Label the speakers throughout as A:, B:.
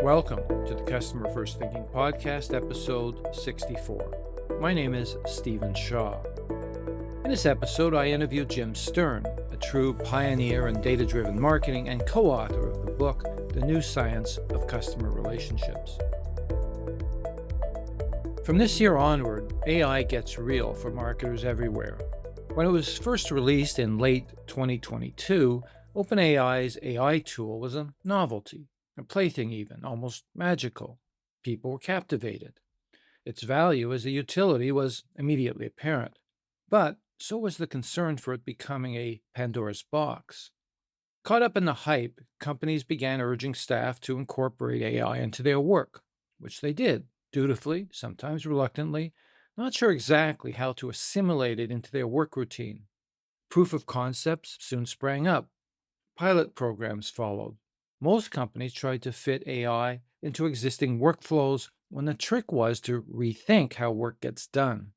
A: Welcome to the Customer First Thinking Podcast, episode 64. My name is Stephen Shaw. In this episode, I interview Jim Sterne, a true pioneer in data-driven marketing and co-author of the book, The New Science of Customer Relationships. From this year onward, AI gets real for marketers everywhere. When it was first released in late 2022, OpenAI's AI tool was a novelty. A plaything even, almost magical. People were captivated. Its value as a utility was immediately apparent. But so was the concern for it becoming a Pandora's box. Caught up in the hype, companies began urging staff to incorporate AI into their work, which they did, dutifully, sometimes reluctantly, not sure exactly how to assimilate it into their work routine. Proof of concepts soon sprang up. Pilot programs followed. Most companies tried to fit AI into existing workflows when the trick was to rethink how work gets done.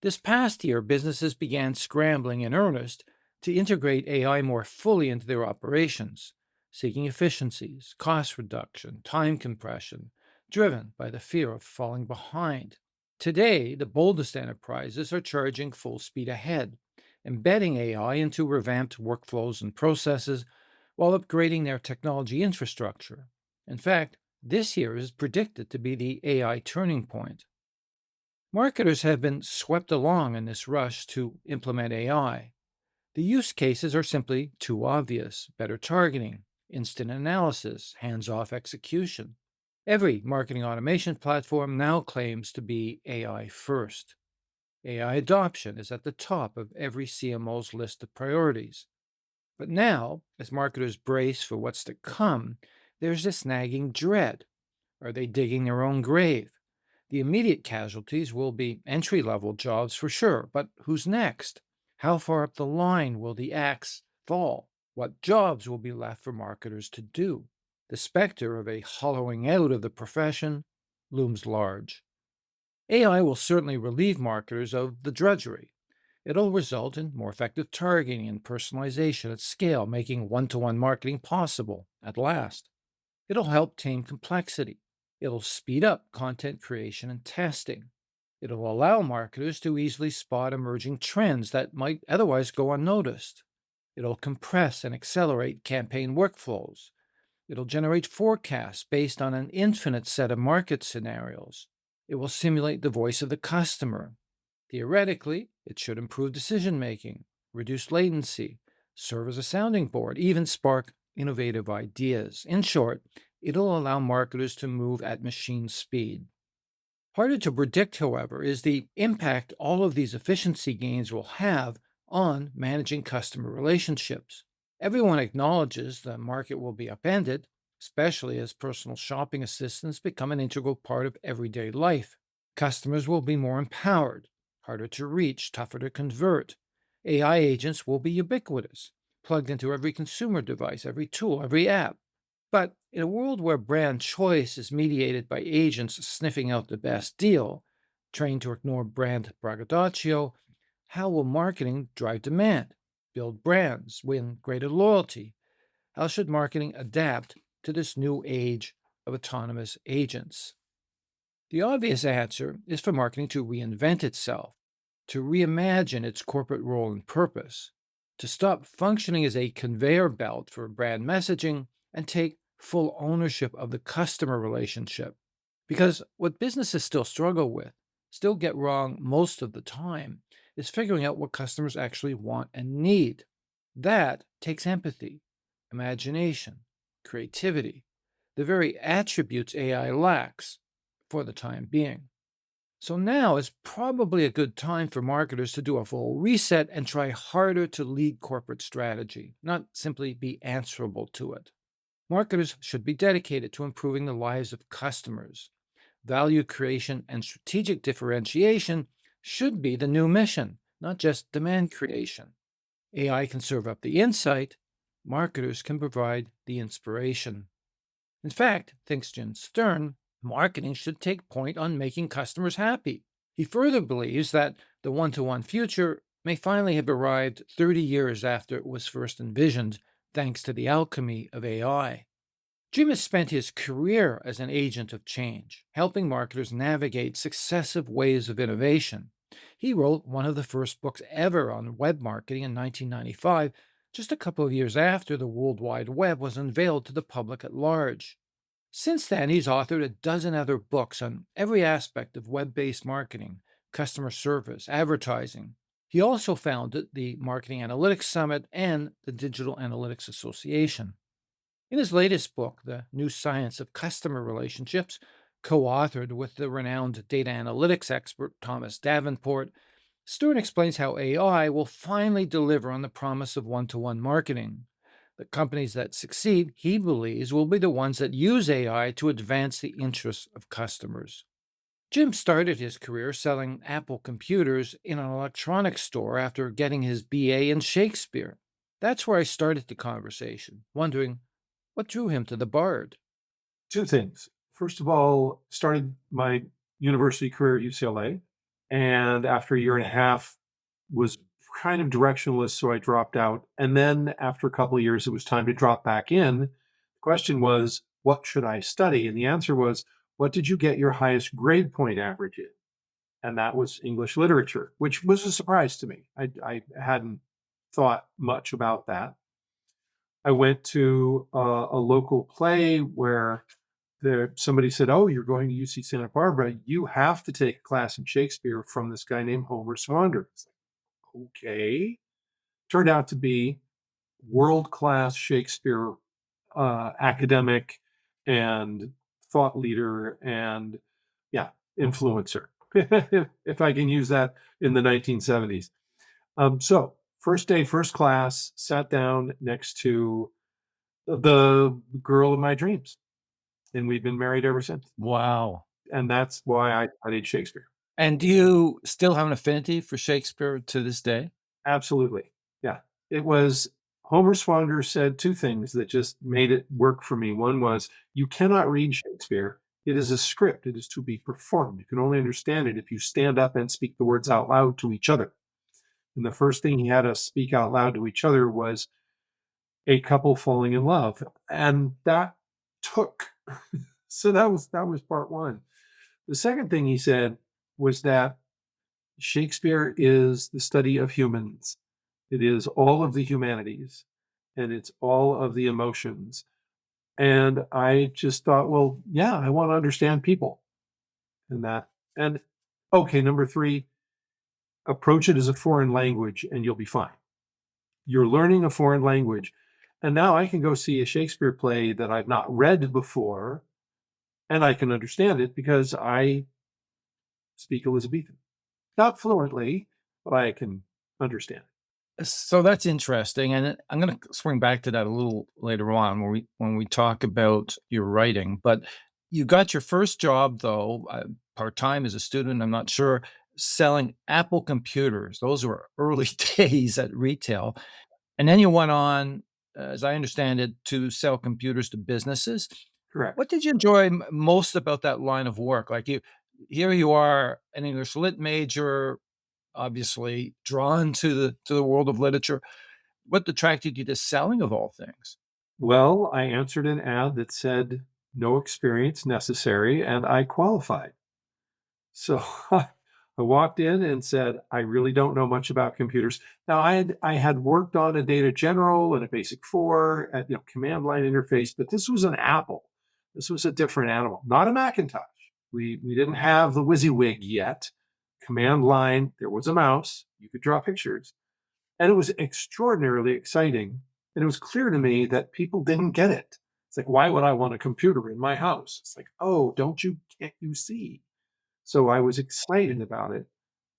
A: This past year, businesses began scrambling in earnest to integrate AI more fully into their operations, seeking efficiencies, cost reduction, time compression, driven by the fear of falling behind. Today, the boldest enterprises are charging full speed ahead, embedding AI into revamped workflows and processes while upgrading their technology infrastructure. In fact, this year is predicted to be the AI turning point. Marketers have been swept along in this rush to implement AI. The use cases are simply too obvious: better targeting, instant analysis, hands-off execution. Every marketing automation platform now claims to be AI first. AI adoption is at the top of every CMO's list of priorities. But now, as marketers brace for what's to come, there's this nagging dread. Are they digging their own grave? The immediate casualties will be entry-level jobs for sure, but who's next? How far up the line will the axe fall? What jobs will be left for marketers to do? The specter of a hollowing out of the profession looms large. AI will certainly relieve marketers of the drudgery. It'll result in more effective targeting and personalization at scale, making one-to-one marketing possible at last. It'll help tame complexity. It'll speed up content creation and testing. It'll allow marketers to easily spot emerging trends that might otherwise go unnoticed. It'll compress and accelerate campaign workflows. It'll generate forecasts based on an infinite set of market scenarios. It will simulate the voice of the customer. Theoretically, it should improve decision-making, reduce latency, serve as a sounding board, even spark innovative ideas. In short, it'll allow marketers to move at machine speed. Harder to predict, however, is the impact all of these efficiency gains will have on managing customer relationships. Everyone acknowledges the market will be upended, especially as personal shopping assistants become an integral part of everyday life. Customers will be more empowered, harder to reach, tougher to convert. AI agents will be ubiquitous, plugged into every consumer device, every tool, every app. But in a world where brand choice is mediated by agents sniffing out the best deal, trained to ignore brand braggadocio, how will marketing drive demand, build brands, win greater loyalty? How should marketing adapt to this new age of autonomous agents? The obvious answer is for marketing to reinvent itself, to reimagine its corporate role and purpose, to stop functioning as a conveyor belt for brand messaging and take full ownership of the customer relationship. Because what businesses still struggle with, still get wrong most of the time, is figuring out what customers actually want and need. That takes empathy, imagination, creativity, the very attributes AI lacks for the time being. So now is probably a good time for marketers to do a full reset and try harder to lead corporate strategy, not simply be answerable to it. Marketers should be dedicated to improving the lives of customers. Value creation and strategic differentiation should be the new mission, not just demand creation. AI can serve up the insight, marketers can provide the inspiration. In fact, thinks Jim Sterne, marketing should take point on making customers happy. He further believes that the one-to-one future may finally have arrived 30 years after it was first envisioned, thanks to the alchemy of AI. Jim has spent his career as an agent of change, helping marketers navigate successive waves of innovation. He wrote one of the first books ever on web marketing in 1995, just a couple of years after the World Wide Web was unveiled to the public at large. Since then, he's authored a dozen other books on every aspect of web based marketing, customer service, advertising. He also founded the Marketing Analytics Summit and the Digital Analytics Association. In his latest book, The New Science of Customer Relationships, co authored with the renowned data analytics expert Thomas Davenport, Stern explains how AI will finally deliver on the promise of one to one marketing. The companies that succeed, he believes, will be the ones that use AI to advance the interests of customers. Jim started his career selling Apple computers in an electronics store after getting his BA in Shakespeare. That's where I started the conversation, wondering what drew him to the Bard.
B: Two things. First of all, started my university career at UCLA, and after a year and a half, was kind of directionless, so I dropped out. And then after a couple of years, it was time to drop back in. The question was, what should I study? And the answer was, what did you get your highest grade point average in? And that was English literature, which was a surprise to me. I hadn't thought much about that. I went to a local play where somebody said, "Oh, you're going to UC Santa Barbara. You have to take a class in Shakespeare from this guy named Homer Swander." It's like, okay. Turned out to be world class Shakespeare academic and thought leader and, yeah, influencer, if I can use that in the 1970s. So, first day, first class, sat down next to the girl of my dreams, and we've been married ever since.
A: Wow.
B: And that's why I studied Shakespeare.
A: And do you still have an affinity for Shakespeare to this day?
B: Absolutely. Yeah. It was Homer Swanger said two things that just made it work for me. One was, you cannot read Shakespeare. It is a script. It is to be performed. You can only understand it if you stand up and speak the words out loud to each other. And the first thing he had us speak out loud to each other was a couple falling in love. And that took. So that was part one. The second thing he said was that Shakespeare is the study of humans. It is all of the humanities and it's all of the emotions. And I just thought, well, yeah, I want to understand people and that. And okay, number three, approach it as a foreign language and you'll be fine. You're learning a foreign language. And now I can go see a Shakespeare play that I've not read before and I can understand it because I speak Elizabethan. Not fluently, but I can understand.
A: So that's interesting, and I'm going to swing back to that a little later on when we talk about your writing. But you got your first job, though, part time as a student. I'm not sure selling Apple computers. Those were early days at retail, and then you went on, as I understand it, to sell computers to businesses.
B: Correct.
A: What did you enjoy most about that line of work? Like here you are, an English lit major, obviously drawn to the world of literature. What attracted you to selling of all things?
B: Well, I answered an ad that said no experience necessary, and I qualified. So I walked in and said, I really don't know much about computers. Now, I had worked on a Data General and a Basic 4 at command line interface, but this was an Apple. This was a different animal, not a Macintosh. We didn't have the WYSIWYG yet. Command line, there was a mouse. You could draw pictures. And it was extraordinarily exciting. And it was clear to me that people didn't get it. It's like, why would I want a computer in my house? It's like, oh, can't you see? So I was excited about it.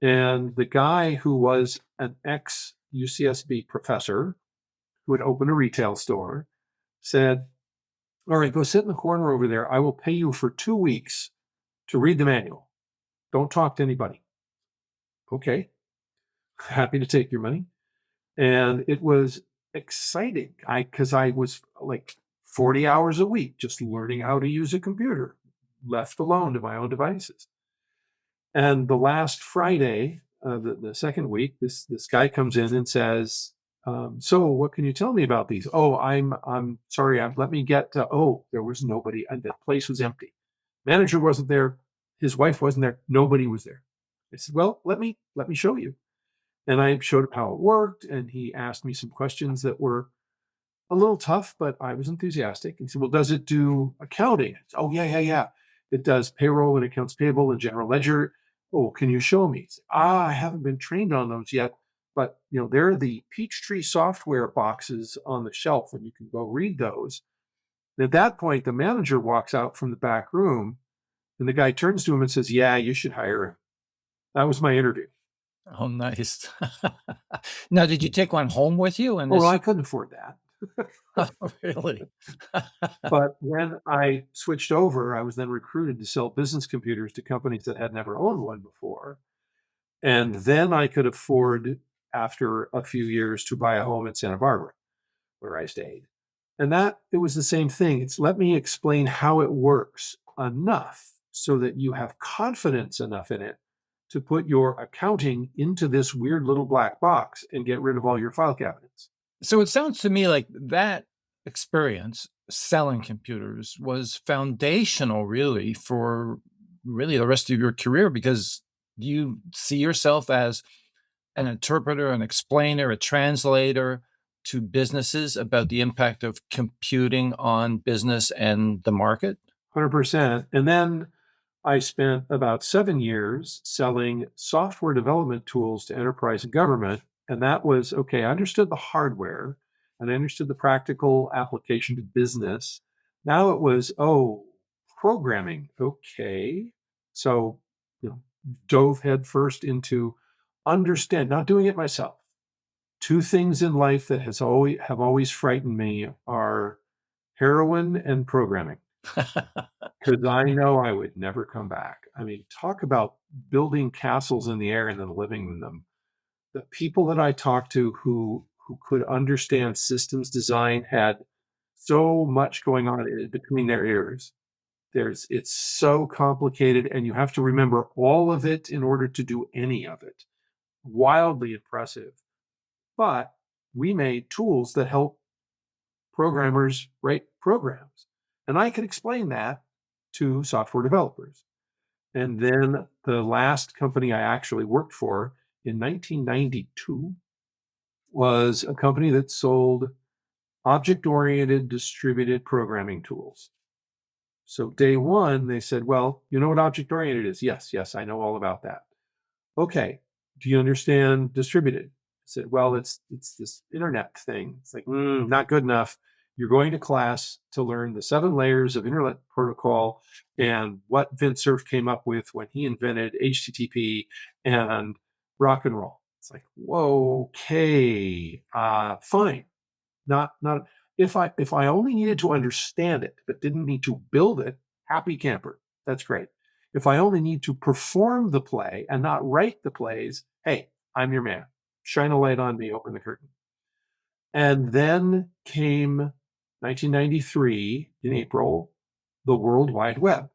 B: And the guy who was an ex UCSB professor who had opened a retail store said, all right, go sit in the corner over there. I will pay you for 2 weeks to read the manual. Don't talk to anybody. Okay. Happy to take your money. And it was exciting. Because I was like 40 hours a week just learning how to use a computer, left alone to my own devices. And the last Friday, the second week, this guy comes in and says, So what can you tell me about these? Oh, I'm sorry. Let me get. Oh, there was nobody, and the place was empty. Manager wasn't there. His wife wasn't there. Nobody was there. I said, well, let me show you. And I showed him how it worked, and he asked me some questions that were a little tough, but I was enthusiastic. He said, well, does it do accounting? I said, oh, yeah, yeah, yeah. It does payroll and accounts payable and general ledger. Oh, can you show me? He said, I haven't been trained on those yet, but there are the Peachtree software boxes on the shelf, and you can go read those. And at that point, the manager walks out from the back room, and the guy turns to him and says, yeah, you should hire him. That was my interview.
A: Oh, nice. Now, did you take one home with you in
B: Oh, well,
A: this?
B: I couldn't afford that.
A: Oh, really?
B: But when I switched over, I was then recruited to sell business computers to companies that had never owned one before. And then I could afford, after a few years, to buy a home in Santa Barbara, where I stayed. And that it was the same thing. It's let me explain how it works enough so that you have confidence enough in it to put your accounting into this weird little black box and get rid of all your file cabinets.
A: So it sounds to me like that experience selling computers was foundational really for really the rest of your career because you see yourself as an interpreter, an explainer, a translator to businesses about the impact of computing on business and the market.
B: 100%. And then I spent about 7 years selling software development tools to enterprise and government. And that was okay. I understood the hardware and I understood the practical application to business. Now it was, oh, programming. Okay. So, you know, dove headfirst into understand, not doing it myself. Two things in life that have always frightened me are heroin and programming. Because I know I would never come back. I mean, talk about building castles in the air and then living in them. The people that I talked to who could understand systems design had so much going on between their ears. It's so complicated, and you have to remember all of it in order to do any of it. Wildly impressive. But we made tools that help programmers write programs. And I could explain that to software developers. And then the last company I actually worked for in 1992 was a company that sold object oriented distributed programming tools. So day one, they said, well, you know what object oriented is? Yes, yes, I know all about that. Okay, do you understand distributed? I said, well, it's this internet thing. It's like, not good enough. You're going to class to learn the 7 layers of internet protocol and what Vint Cerf came up with when he invented HTTP and rock and roll. It's like, whoa, okay, fine. Not if I only needed to understand it but didn't need to build it, happy camper. That's great. If I only need to perform the play and not write the plays, hey, I'm your man. Shine a light on me, open the curtain. And then came 1993 in April, the World Wide Web.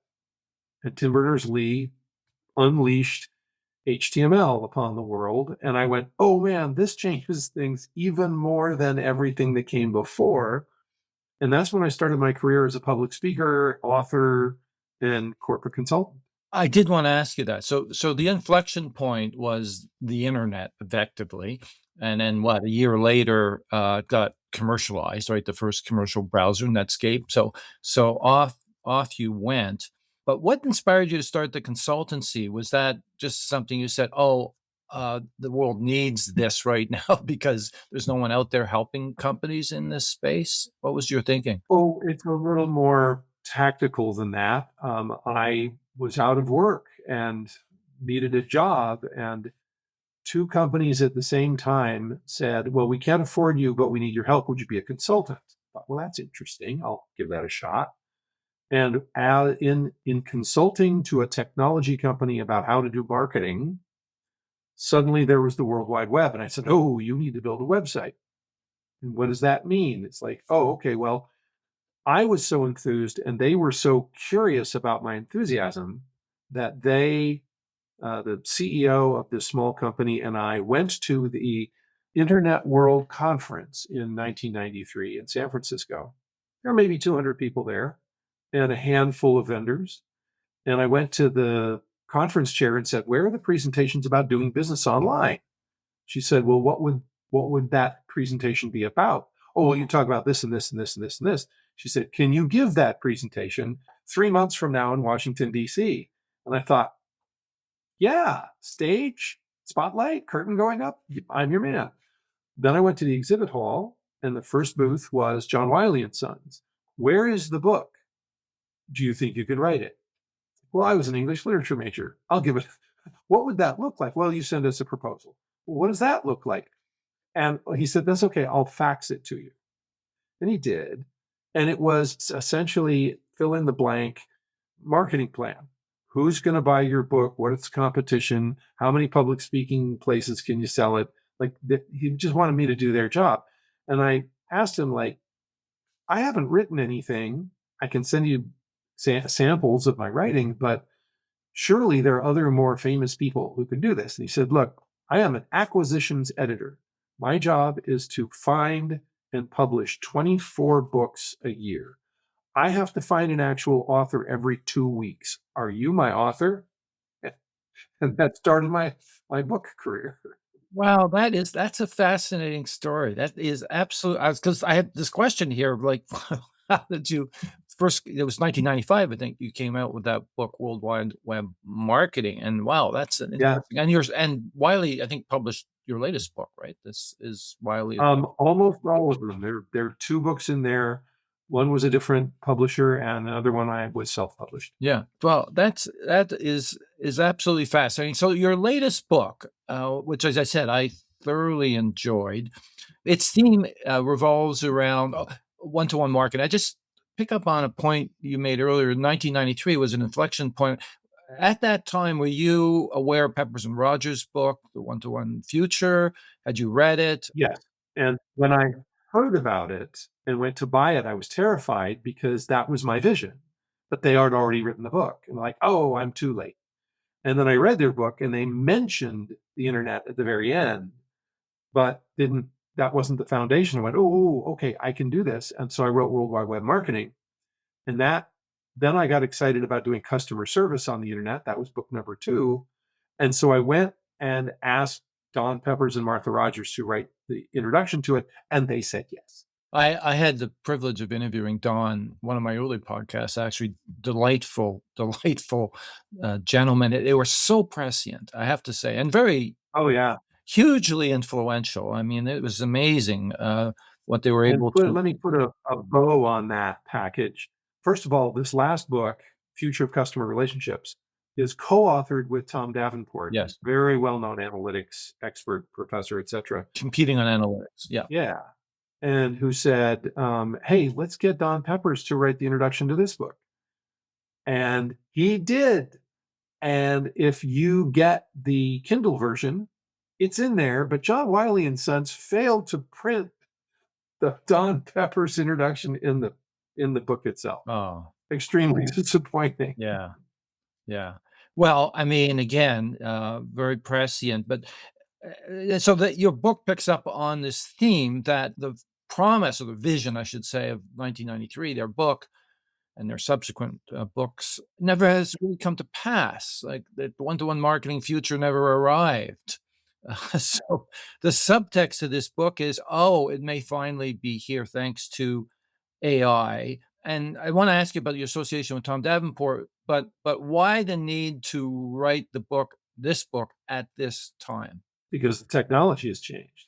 B: And Tim Berners-Lee unleashed HTML upon the world. And I went, oh man, this changes things even more than everything that came before. And that's when I started my career as a public speaker, author, and corporate consultant.
A: I did want to ask you that. So the inflection point was the internet effectively. And then what, a year later, it got commercialized, right? The first commercial browser, Netscape. So off you went. But what inspired you to start the consultancy? Was that just something you said, oh, the world needs this right now because there's no one out there helping companies in this space? What was your thinking?
B: Oh, it's a little more tactical than that. I was out of work and needed a job, and two companies at the same time said, well, we can't afford you, but we need your help. Would you be a consultant? I thought, well, that's interesting. I'll give that a shot. And in consulting to a technology company about how to do marketing, suddenly there was the World Wide Web. And I said, oh, you need to build a website. And what does that mean? It's like, oh, okay, well, I was so enthused and they were so curious about my enthusiasm that the CEO of this small company and I went to the Internet World Conference in 1993 in San Francisco. There were maybe 200 people there and a handful of vendors. And I went to the conference chair and said, "Where are the presentations about doing business online?" She said, "Well, what would that presentation be about?" "Oh, well, you talk about this and this and this and this and this." She said, "Can you give that presentation 3 months from now in Washington, D.C.?" And I thought, yeah, stage, spotlight, curtain going up. I'm your man. Then I went to the exhibit hall, and the first booth was John Wiley and Sons. "Where is the book? Do you think you could write it?" "Well, I was an English literature major. I'll give it." "What would that look like?" "Well, you send us a proposal." "Well, what does that look like?" And he said, "That's okay. I'll fax it to you." And he did. And it was essentially fill in the blank marketing plan. Who's going to buy your book? What is the competition? How many public speaking places can you sell it? Like, he just wanted me to do their job. And I asked him, like, I haven't written anything. I can send you samples of my writing, but surely there are other more famous people who can do this. And he said, "Look, I am an acquisitions editor. My job is to find and publish 24 books a year. I have to find an actual author every 2 weeks. Are you my author?" And that started my book career.
A: Wow, that's a fascinating story. That is absolute. I was because I had this question here, like, how did you first? It was 1995, I think you came out with that book, World Wide Web Marketing, and wow, that's an
B: Yeah.
A: interesting. And yours and Wiley, I think, published your latest book, right? This is Wiley.
B: Almost all of them. There are two books in there. One was a different publisher, and another one I was self-published.
A: Yeah. Well, that is absolutely fascinating. So your latest book, which, as I said, I thoroughly enjoyed. Its theme, revolves around, one-to-one marketing. I just pick up on a point you made earlier. 1993 was an inflection point. At that time, were you aware of Peppers and Rogers' book, The One-to-One Future? Had you read it?
B: Yes. And when I heard about it and went to buy it, I was terrified because that was my vision. But they had already written the book. And like, oh, I'm too late. And then I read their book and they mentioned the internet at the very end, but didn't that wasn't the foundation. I went, oh, okay, I can do this. And so I wrote World Wide Web Marketing. And that then I got excited about doing customer service on the internet. That was book number two. And so I went and asked Don Peppers and Martha Rogers to write the introduction to it, and they said yes.
A: I had the privilege of interviewing Don, one of my early podcasts, actually delightful, delightful, gentlemen. They were so prescient, I have to say, and very
B: Oh yeah.
A: hugely influential. I mean, it was amazing, what they were
B: And
A: able to.
B: let me put a bow on that package. First of all, this last book, Future of Customer Relationships, is co-authored with Tom Davenport,
A: Yes,
B: very well-known analytics expert, professor, etc.
A: competing on analytics, yeah.
B: Yeah. And who said, hey, let's get Don Peppers to write the introduction to this book. And he did. And if you get the Kindle version, it's in there, but John Wiley and Sons failed to print the Don Peppers introduction in the book itself.
A: Oh,
B: Extremely disappointing.
A: yeah, yeah. Well, I mean, again, very prescient, but, so that your book picks up on this theme that the promise or the vision, I should say, of 1993, their book and their subsequent, books never has really come to pass, like, the one-to-one marketing future never arrived. So the subtext of this book is, "Oh, it may finally be here thanks to AI." And I wanna ask you about your association with Tom Davenport, but why the need to write this book at this time?
B: Because the technology has changed.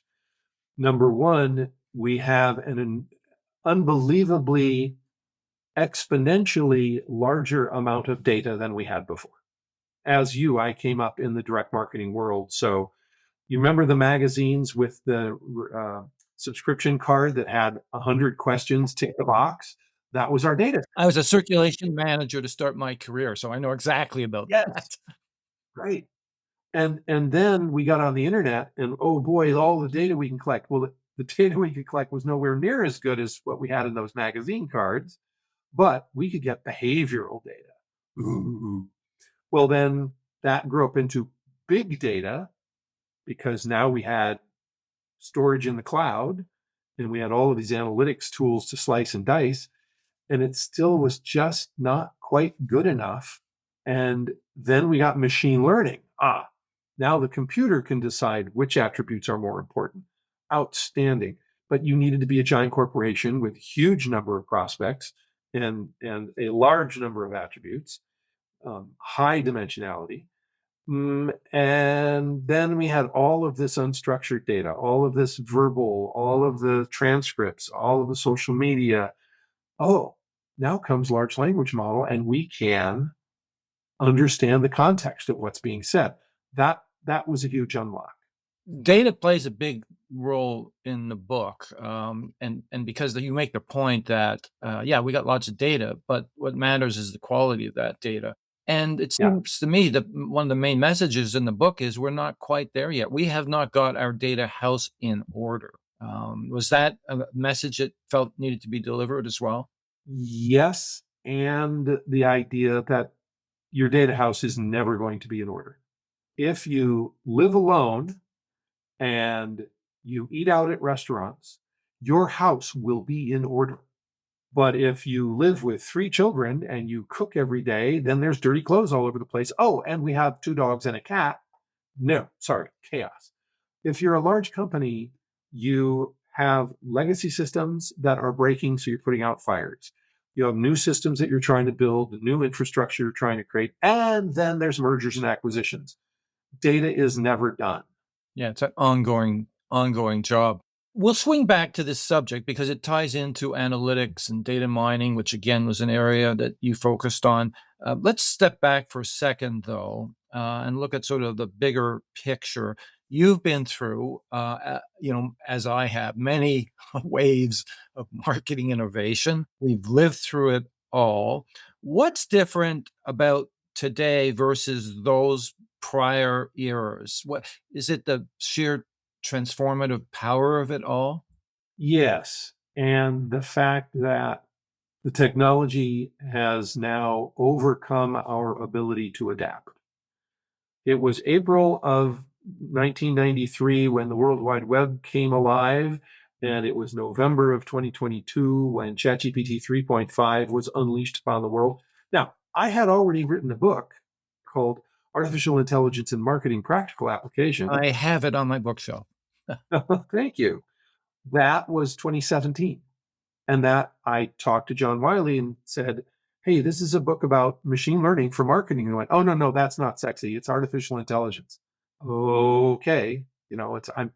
B: Number one, we have an unbelievably exponentially larger amount of data than we had before. As you, I came up in the direct marketing world. So you remember the magazines with the subscription card that had 100 questions, tick the box? That was our data.
A: I was a circulation manager to start my career, so I know exactly about
B: Yes.
A: that.
B: Right. And then we got on the internet and oh boy, all the data we can collect. Well, the data we could collect was nowhere near as good as what we had in those magazine cards, but we could get behavioral data. Ooh. Well, then that grew up into big data because now we had storage in the cloud, and we had all of these analytics tools to slice and dice, and it still was just not quite good enough. And then we got machine learning. Now the computer can decide which attributes are more important. Outstanding. But you needed to be a giant corporation with a huge number of prospects and a large number of attributes, high dimensionality. And then we had all of this unstructured data, all of this verbal, all of the transcripts, all of the social media. Oh, now comes large language model, and we can understand the context of what's being said. That was a huge unlock.
A: Data plays a big role in the book, and because you make the point that yeah, we got lots of data, but what matters is the quality of that data. And it
B: Yeah.
A: seems to me that one of the main messages in the book is we're not quite there yet. We have not got our data house in order. Was that a message that felt needed to be delivered as well?
B: Yes, and the idea that your data house is never going to be in order. If you live alone and you eat out at restaurants, your house will be in order. But if you live with 3 children and you cook every day, then there's dirty clothes all over the place. Oh, and we have 2 dogs and a cat. No, sorry, chaos. If you're a large company, you have legacy systems that are breaking, so you're putting out fires. You have new systems that you're trying to build, new infrastructure you're trying to create, and then there's mergers and acquisitions. Data is never done.
A: Yeah, it's an ongoing job. We'll swing back to this subject because it ties into analytics and data mining, which again was an area that you focused on. Let's step back for a second, though, and look at sort of the bigger picture. You've been through, as I have, many waves of marketing innovation. We've lived through it all. What's different about today versus those prior eras? What is it, the sheer transformative power of it all?
B: Yes. And the fact that the technology has now overcome our ability to adapt. It was April of 1993 when the World Wide Web came alive, and it was November of 2022 when ChatGPT 3.5 was unleashed upon the world. Now, I had already written a book called Artificial Intelligence in Marketing Practical Application.
A: I have it on my bookshelf.
B: Thank you. That was 2017. And that I talked to John Wiley and said, "Hey, this is a book about machine learning for marketing." And he went, "Oh, no, no, that's not sexy. It's artificial intelligence." Okay. It's I'm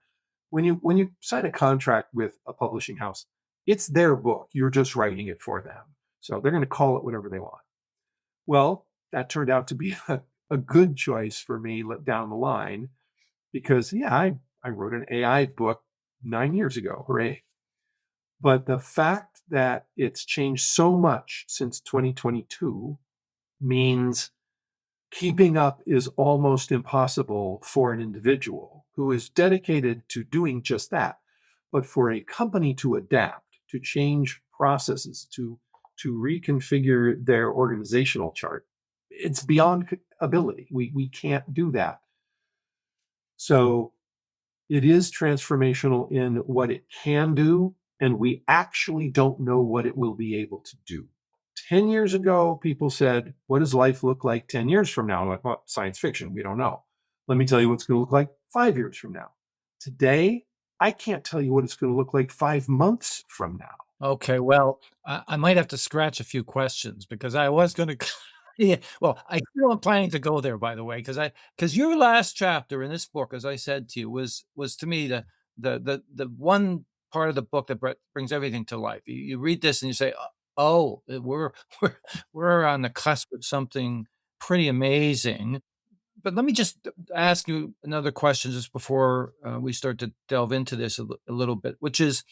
B: when you sign a contract with a publishing house, it's their book. You're just writing it for them. So they're going to call it whatever they want. Well, that turned out to be a good choice for me down the line because, yeah, I wrote an AI book 9 years ago. Hooray. But the fact that it's changed so much since 2022 means keeping up is almost impossible for an individual who is dedicated to doing just that. But for a company to adapt, to change processes, to reconfigure their organizational chart, it's beyond ability. We can't do that. So it is transformational in what it can do, and we actually don't know what it will be able to do. 10 years ago, people said, "What does life look like 10 years from now?" Like, well, science fiction, we don't know. Let me tell you what's going to look like 5 years from now. Today, I can't tell you what it's going to look like 5 months from now.
A: Okay, well, I might have to scratch a few questions because I was gonna yeah, well, I still am planning to go there, by the way, because your last chapter in this book, as I said to you, was to me the one part of the book that brings everything to life. You read this and you say, "Oh, we're we're on the cusp of something pretty amazing." But let me just ask you another question just before, we start to delve into this a little bit, which is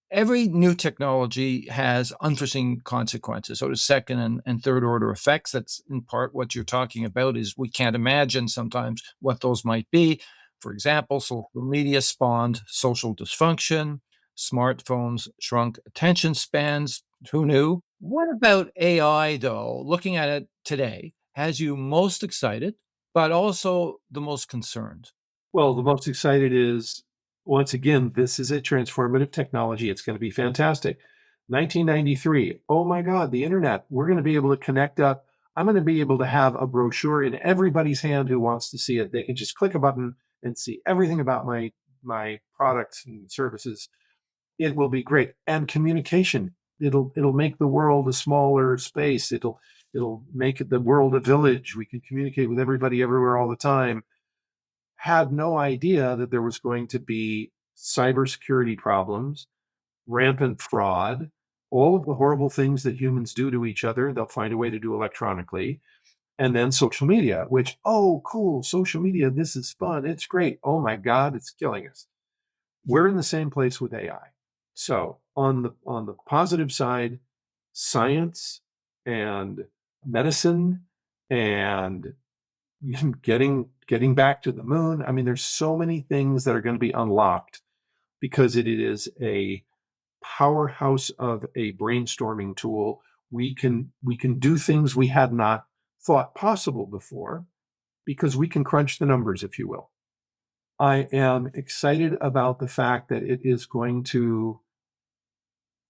A: every new technology has unforeseen consequences. So does second and third order effects. That's in part what you're talking about is we can't imagine sometimes what those might be. For example, social media spawned social dysfunction. Smartphones shrunk attention spans. Who knew? What about AI, though, looking at it today, has you most excited, but also the most concerned?
B: Well, the most excited is Once again, this is a transformative technology. It's going to be fantastic. 1993. Oh my God, the internet. We're going to be able to connect up. I'm going to be able to have a brochure in everybody's hand who wants to see it. They can just click a button and see everything about my products and services. It will be great. And communication. It'll make the world a smaller space. It'll make the world a village. We can communicate with everybody everywhere all the time. Had no idea that there was going to be cybersecurity problems, rampant fraud, all of the horrible things that humans do to each other, they'll find a way to do electronically. And then social media, which, oh, cool, social media, this is fun, it's great. Oh my God, it's killing us. We're in the same place with AI. So on the positive side, science and medicine and getting back to the moon. I mean, there's so many things that are going to be unlocked because it is a powerhouse of a brainstorming tool. We can do things we had not thought possible before because we can crunch the numbers, if you will. I am excited about the fact that it is going to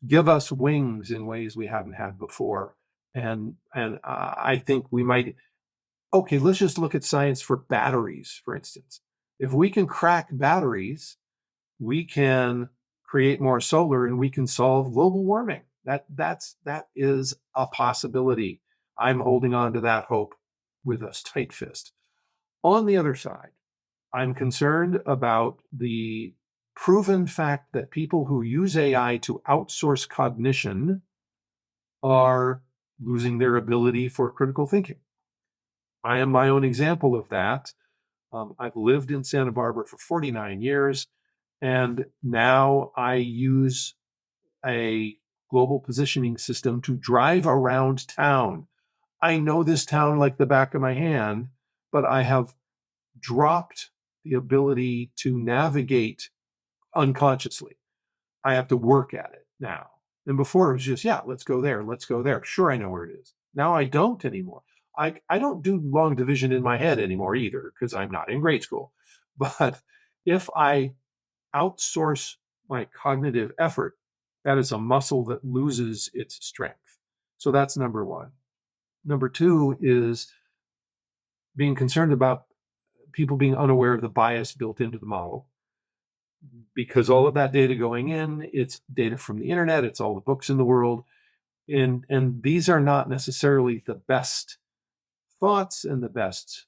B: give us wings in ways we haven't had before. And I think we might. Okay, let's just look at science for batteries, for instance. If we can crack batteries, we can create more solar and we can solve global warming. That is a possibility. I'm holding on to that hope with a tight fist. On the other side, I'm concerned about the proven fact that people who use AI to outsource cognition are losing their ability for critical thinking. I am my own example of that. I've lived in Santa Barbara for 49 years, and now I use a global positioning system to drive around town. I know this town like the back of my hand, but I have dropped the ability to navigate unconsciously. I have to work at it now. And before it was just, yeah, let's go there, let's go there. Sure, I know where it is. Now I don't anymore. I don't do long division in my head anymore either because I'm not in grade school. But if I outsource my cognitive effort, that is a muscle that loses its strength. So that's number one. Number two is being concerned about people being unaware of the bias built into the model because all of that data going in, it's data from the internet, it's all the books in the world. And these are not necessarily the best thoughts and the best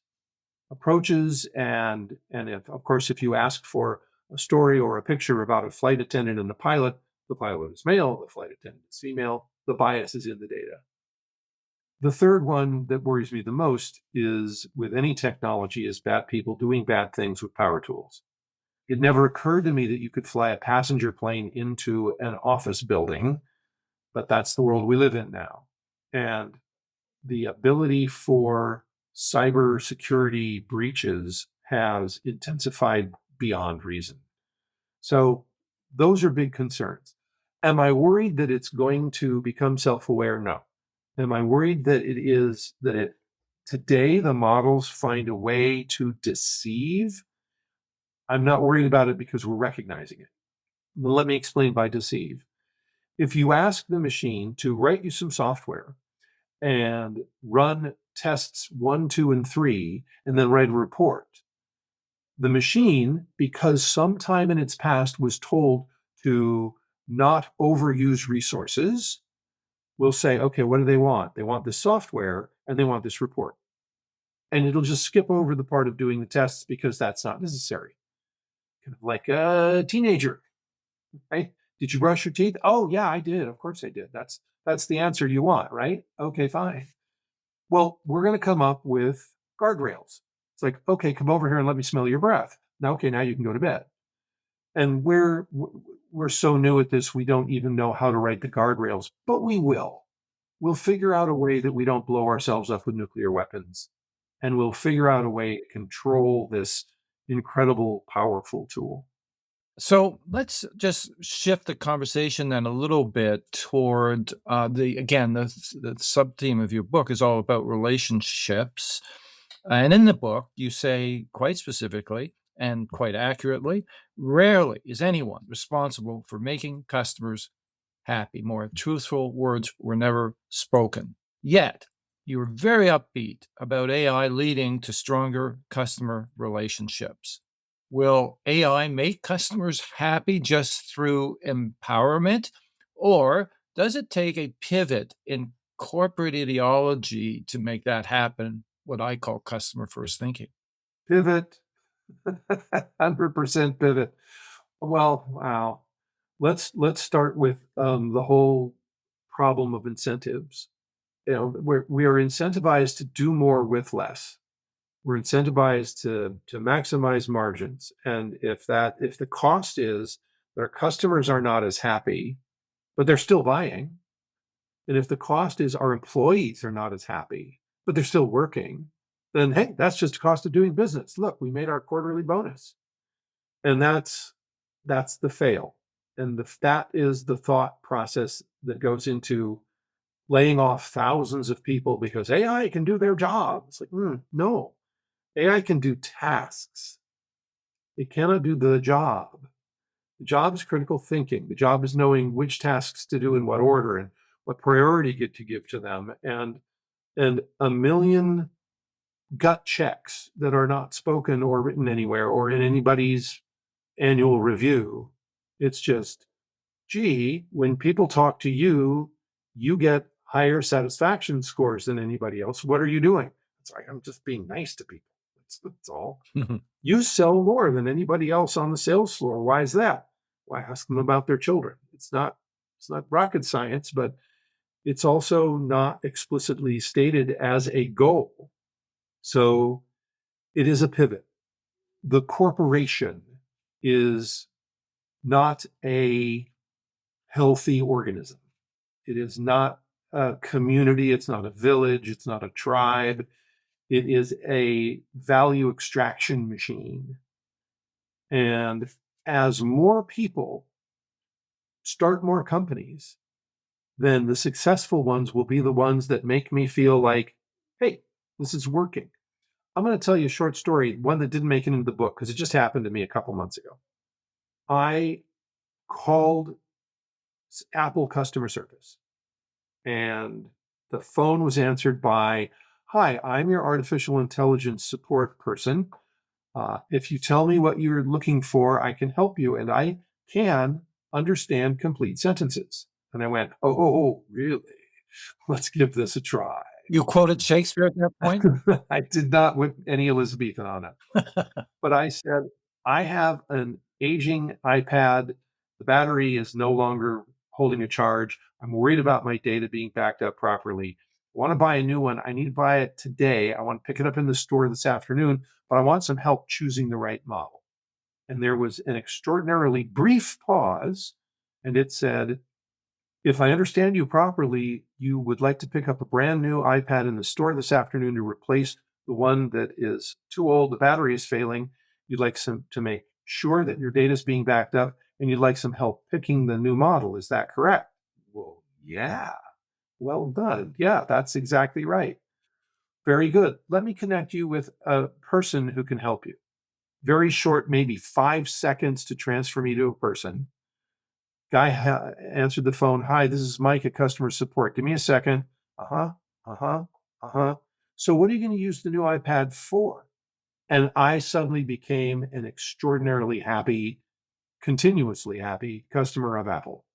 B: approaches. And if, of course, if you ask for a story or a picture about a flight attendant and a pilot, the pilot is male, the flight attendant is female, the bias is in the data. The third one that worries me the most is with any technology is bad people doing bad things with power tools. It never occurred to me that you could fly a passenger plane into an office building, but that's the world we live in now. And the ability for cybersecurity breaches has intensified beyond reason. So those are big concerns. Am I worried that it's going to become self-aware? No. Am I worried that it is that it today the models find a way to deceive? I'm not worried about it because we're recognizing it. Well, let me explain by deceive. If you ask the machine to write you some software and run tests 1, 2, and 3, and then write a report, the machine, because sometime in its past was told to not overuse resources, will say, okay, what do they want? They want this software and they want this report. And it'll just skip over the part of doing the tests because that's not necessary. Kind of like a teenager, right? Did you brush your teeth? Oh yeah, I did. Of course I did. That's the answer you want, right? Okay, fine. Well, we're going to come up with guardrails. It's like, okay, come over here and let me smell your breath. Now, okay, now you can go to bed. And we're so new at this, we don't even know how to write the guardrails, but we will. We'll figure out a way that we don't blow ourselves up with nuclear weapons, and we'll figure out a way to control this incredible, powerful tool.
A: So let's just shift the conversation then a little bit toward the sub theme of your book is all about relationships. And in the book, you say quite specifically And quite accurately, rarely is anyone responsible for making customers happy. More truthful words were never spoken. Yet, you were very upbeat about AI leading to stronger customer relationships. Will AI make customers happy just through empowerment? Or does it take a pivot in corporate ideology to make that happen? What I call customer first thinking.
B: Pivot, 100% pivot. Well, wow. Let's start with the whole problem of incentives. We are incentivized to do more with less. We're incentivized to maximize margins, and if the cost is that our customers are not as happy, but they're still buying, and if the cost is our employees are not as happy, but they're still working, then hey, that's just the cost of doing business. Look, we made our quarterly bonus, and that's the fail, and that is the thought process that goes into laying off thousands of people because AI can do their job. It's like, no, AI can do tasks. It cannot do the job. The job is critical thinking. The job is knowing which tasks to do in what order and what priority to give to them, and a million gut checks that are not spoken or written anywhere or in anybody's annual review. It's just, gee, when people talk to you, you get higher satisfaction scores than anybody else. What are you doing? It's like, I'm just being nice to people. That's all. You sell more than anybody else on the sales floor. Why is that? Why, ask them about their children. It's not rocket science, but it's also not explicitly stated as a goal. So it is a pivot. The corporation is not a healthy organism. It is not a community. It's not a village. It's not a tribe. It is a value extraction machine. And as more people start more companies, then the successful ones will be the ones that make me feel like, hey, this is working. I'm going to tell you a short story, one that didn't make it into the book because it just happened to me a couple months ago. I called Apple customer service, and the phone was answered by, "Hi, I'm your artificial intelligence support person. If you tell me what you're looking for, I can help you, and I can understand complete sentences." And I went, "Oh, really? Let's give this a try."
A: You quoted Shakespeare at that point?
B: I did not whip any Elizabethan on it. But I said, I have an aging iPad. The battery is no longer holding a charge. I'm worried about my data being backed up properly. I want to buy a new one. I need to buy it today. I want to pick it up in the store this afternoon, but I want some help choosing the right model. And there was an extraordinarily brief pause, and it said, if I understand you properly, you would like to pick up a brand new iPad in the store this afternoon to replace the one that is too old, the battery is failing. You'd like some to make sure that your data is being backed up, and you'd like some help picking the new model. Is that correct? Well, yeah. Well done. Yeah, that's exactly right. Very good. Let me connect you with a person who can help you. Very short, maybe 5 seconds to transfer me to a person. Guy answered the phone. Hi, this is Mike at customer support. Give me a second. Uh huh. Uh huh. Uh huh. So, what are you going to use the new iPad for? And I suddenly became an extraordinarily happy, continuously happy customer of Apple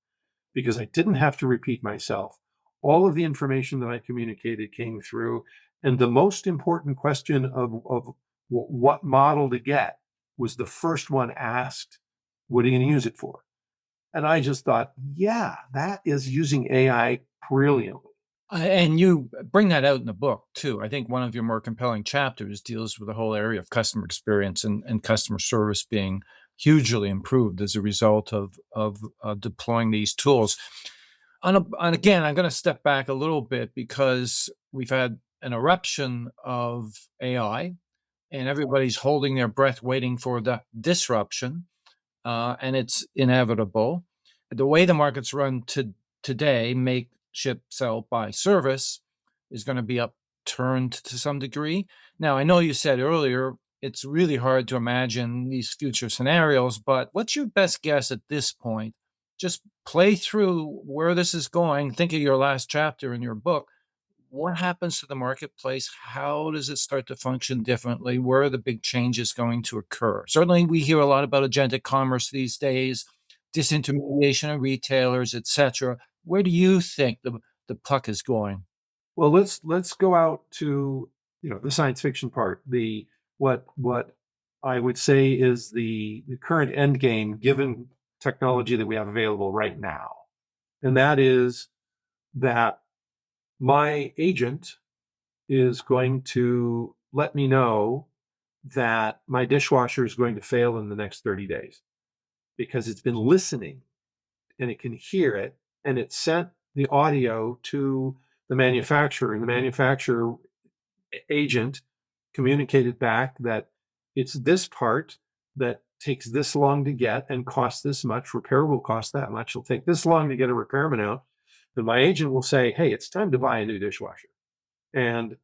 B: because I didn't have to repeat myself. All of the information that I communicated came through. And the most important question of what model to get was the first one asked. What are you going to use it for? And I just thought, yeah, that is using AI brilliantly.
A: And you bring that out in the book too. I think one of your more compelling chapters deals with the whole area of customer experience and customer service being hugely improved as a result of deploying these tools. And again, I'm going to step back a little bit because we've had an eruption of AI, and everybody's holding their breath, waiting for the disruption, and it's inevitable. The way the markets run today, make, ship, sell, buy, service, is going to be upturned to some degree. Now, I know you said earlier it's really hard to imagine these future scenarios, but what's your best guess at this point? Just play through where this is going. Think of your last chapter in your book. What happens to the marketplace? How does it start to function differently? Where are the big changes going to occur? Certainly, we hear a lot about agentic commerce these days, disintermediation of retailers, etc. Where do you think the puck is going?
B: Well, let's go out to, the science fiction part. The what I would say is the current end game given technology that we have available right now. And that is that my agent is going to let me know that my dishwasher is going to fail in the next 30 days because it's been listening and it can hear it, and it sent the audio to the manufacturer, and the manufacturer agent communicated back that it's this part that takes this long to get and costs this much. Repair will cost that much. It'll take this long to get a repairman out. Then my agent will say, hey, it's time to buy a new dishwasher. And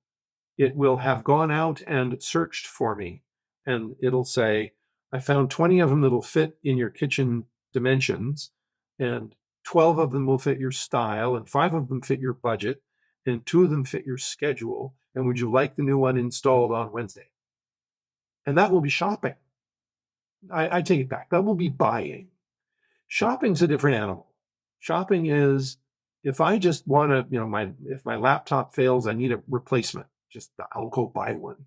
B: it will have gone out and searched for me. And it'll say, I found 20 of them that'll fit in your kitchen dimensions, and 12 of them will fit your style, and 5 of them fit your budget, and 2 of them fit your schedule. And would you like the new one installed on Wednesday? And that will be shopping. I take it back. That will be buying. Shopping's a different animal. Shopping is, if I just want to, if my laptop fails, I need a replacement. Just I'll go buy one.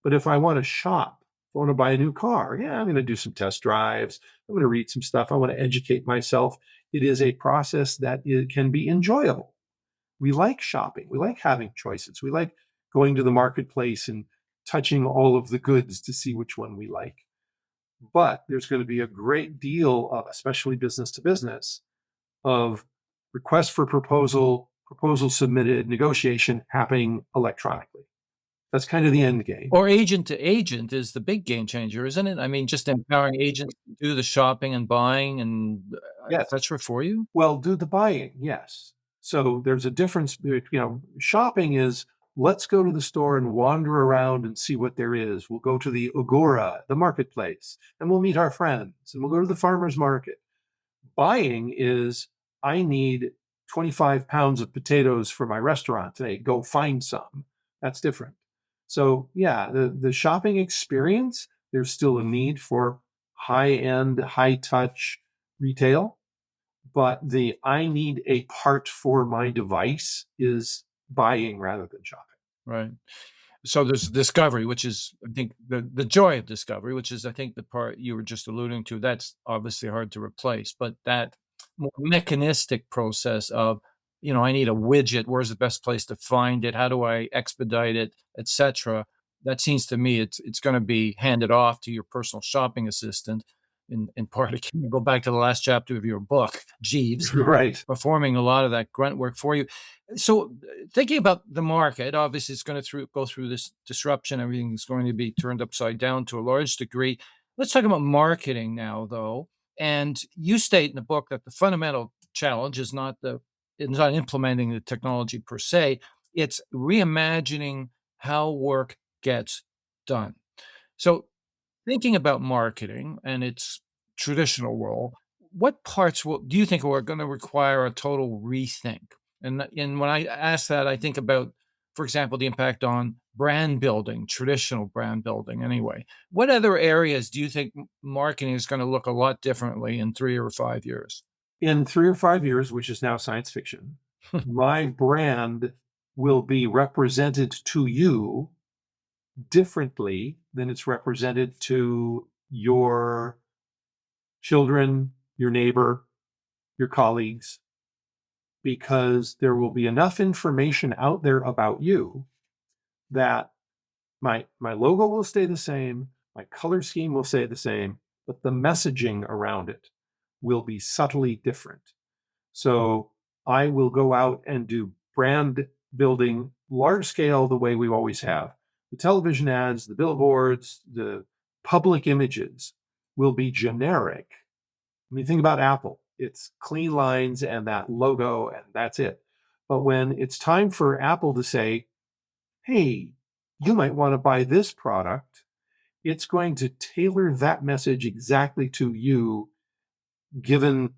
B: But if I want to shop, I want to buy a new car, yeah, I'm going to do some test drives. I'm going to read some stuff. I want to educate myself. It is a process that it can be enjoyable. We like shopping. We like having choices. We like going to the marketplace and touching all of the goods to see which one we like. But there's going to be a great deal of, especially business to business, of request for proposal submitted, negotiation happening electronically. That's kind of the end game.
A: Or agent to agent is the big game changer, isn't it? I mean, just empowering agents to do the shopping and buying and et
B: Yes.
A: cetera for you?
B: Well, do the buying, yes. So there's a difference. Shopping is, let's go to the store and wander around and see what there is. We'll go to the agora, the marketplace, and we'll meet our friends, and we'll go to the farmer's market. Buying is, I need 25 pounds of potatoes for my restaurant today. Go find some. That's different. So yeah, the shopping experience, there's still a need for high end, high touch retail, but the I need a part for my device is buying rather than shopping.
A: Right. So there's discovery, which is, I think, the joy of discovery, which is, I think, the part you were just alluding to. That's obviously hard to replace, but that more mechanistic process of, I need a widget. Where's the best place to find it? How do I expedite it, etc. That seems to me it's going to be handed off to your personal shopping assistant. In part, again, go back to the last chapter of your book, Jeeves,
B: Right.
A: performing a lot of that grunt work for you. So, thinking about the market, obviously, it's going to go through this disruption. Everything's going to be turned upside down to a large degree. Let's talk about marketing now, though. And you state in the book that the fundamental challenge is not implementing the technology per se. It's reimagining how work gets done. So, thinking about marketing and its traditional role, what parts do you think are going to require a total rethink? And when I ask that, I think about, for example, the impact on brand building, traditional brand building. Anyway, what other areas do you think marketing is going to look a lot differently in 3 or 5 years?
B: In 3 or 5 years, which is now science fiction, my brand will be represented to you differently than it's represented to your children, your neighbor, your colleagues, because there will be enough information out there about you that my logo will stay the same, my color scheme will stay the same, but the messaging around it will be subtly different. So I will go out and do brand building large scale the way we always have. The television ads, the billboards, the public images will be generic. I mean, think about Apple. It's clean lines and that logo, and that's it. But when it's time for Apple to say, hey, you might want to buy this product, It's going to tailor that message exactly to you, given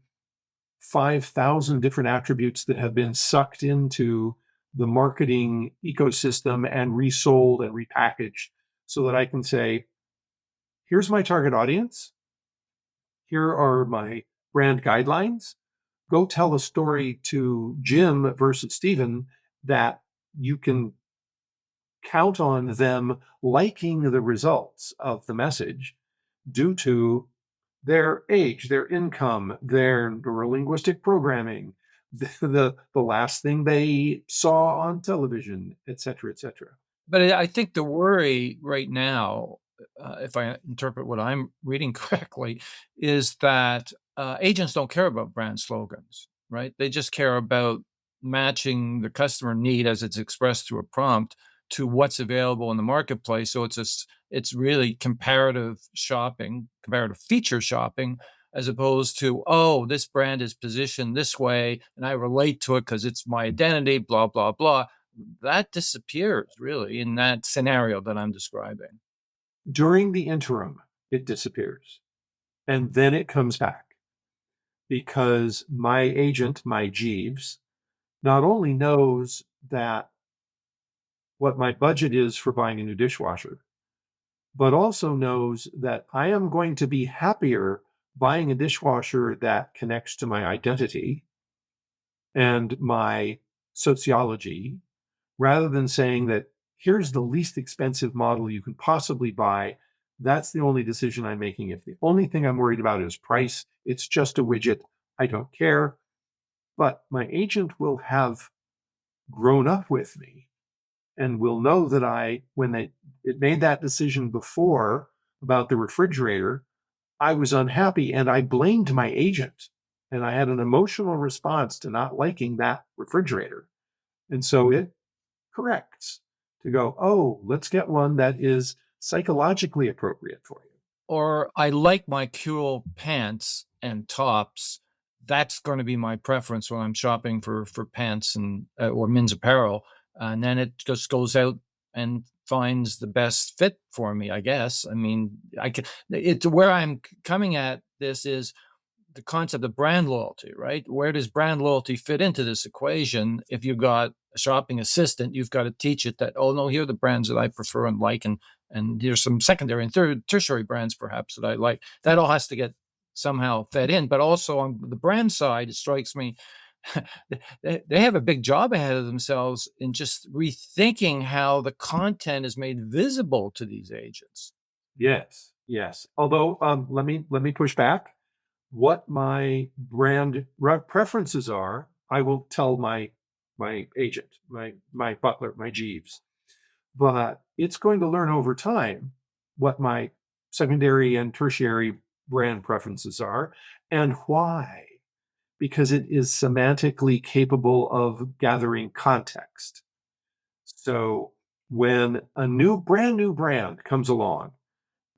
B: 5,000 different attributes that have been sucked into the marketing ecosystem and resold and repackaged, so that I can say, here's my target audience. Here are my brand guidelines. Go tell a story to Jim versus Stephen that you can count on them liking the results of the message due to their age, their income, their neurolinguistic programming, the last thing they saw on television, et cetera, et cetera.
A: But I think the worry right now, if I interpret what I'm reading correctly, is that agents don't care about brand slogans, right? They just care about matching the customer need as it's expressed through a prompt to what's available in the marketplace. So it's really comparative shopping, comparative feature shopping, as opposed to, oh, this brand is positioned this way and I relate to it because it's my identity, blah, blah, blah. That disappears really in that scenario that I'm describing.
B: During the interim, it disappears. And then it comes back because my agent, my Jeeves, not only knows that what my budget is for buying a new dishwasher, but also knows that I am going to be happier buying a dishwasher that connects to my identity and my sociology, rather than saying that here's the least expensive model you can possibly buy. That's the only decision I'm making. If the only thing I'm worried about is price, it's just a widget. I don't care. But my agent will have grown up with me and will know that when it made that decision before about the refrigerator, I was unhappy and I blamed my agent. And I had an emotional response to not liking that refrigerator. And so it corrects to go, oh, let's get one that is psychologically appropriate for you.
A: Or I like my cool pants and tops. That's going to be my preference when I'm shopping for pants and or men's apparel. And then it just goes out and finds the best fit for me, I guess. I mean, I can, it's where I'm coming at this is the concept of brand loyalty, right? Where does brand loyalty fit into this equation? If you've got a shopping assistant, you've got to teach it that, oh no, here are the brands that I prefer and like, and here's some secondary and tertiary brands perhaps that I like. That all has to get somehow fed in. But also on the brand side, it strikes me they have a big job ahead of themselves in just rethinking how the content is made visible to these agents.
B: Yes, yes. Although let me push back. What my brand preferences are, I will tell my agent, my butler, my Jeeves. But it's going to learn over time what my secondary and tertiary brand preferences are and why, because it is semantically capable of gathering context. So when a brand new brand comes along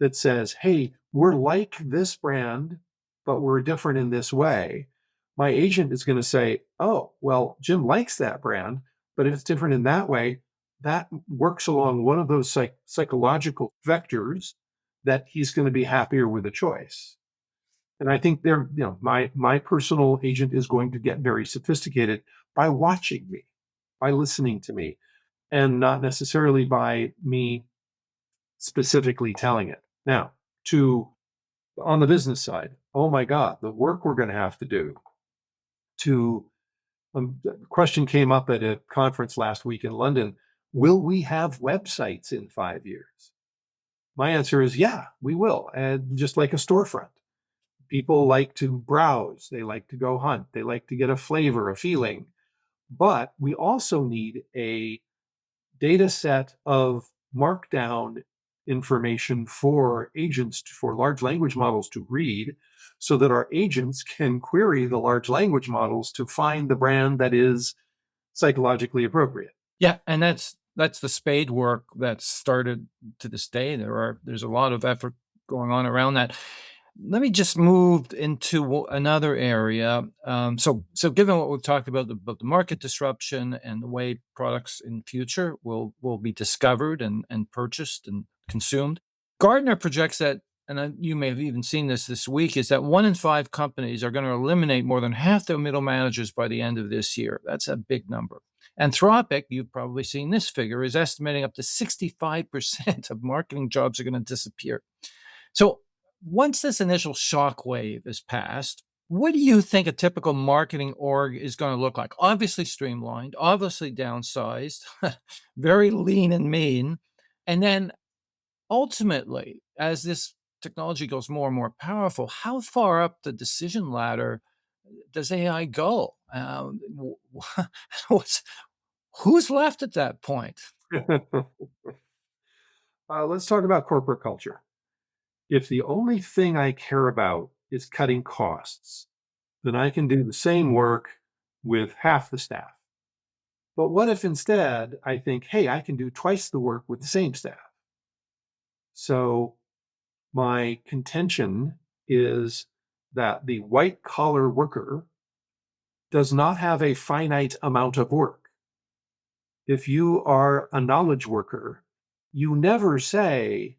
B: that says, hey, we're like this brand, but we're different in this way, my agent is going to say, oh, well, Jim likes that brand, but if it's different in that way, that works along one of those psychological vectors that he's going to be happier with the choice. And I think my personal agent is going to get very sophisticated by watching me, by listening to me, and not necessarily by me specifically telling it. Now, to on the business side, oh my God, the work we're going to have to do to the question came up at a conference last week in London. Will we have websites in 5 years? My answer is yeah, we will. And just like a storefront, people like to browse, they like to go hunt, they like to get a flavor, a feeling. But we also need a data set of markdown information for agents, for large language models to read, so that our agents can query the large language models to find the brand that is psychologically appropriate.
A: Yeah, and that's the spade work that's started to this day. There's a lot of effort going on around that. Let me just move into another area. So given what we've talked about the market disruption and the way products in future will be discovered and purchased and consumed, Gartner projects that, and you may have even seen this week, is that 1 in 5 companies are going to eliminate more than half their middle managers by the end of this year. That's a big number. Anthropic, you've probably seen this figure, is estimating up to 65% of marketing jobs are going to disappear. So once this initial shock wave is passed, what do you think a typical marketing org is going to look like? Obviously streamlined, obviously downsized, very lean and mean. And then ultimately, as this technology goes more and more powerful, how far up the decision ladder does AI go? What's, who's left at that point?
B: Let's talk about corporate culture. If the only thing I care about is cutting costs, then I can do the same work with half the staff. But what if instead I think, hey, I can do twice the work with the same staff? So my contention is that the white collar worker does not have a finite amount of work. If you are a knowledge worker, you never say,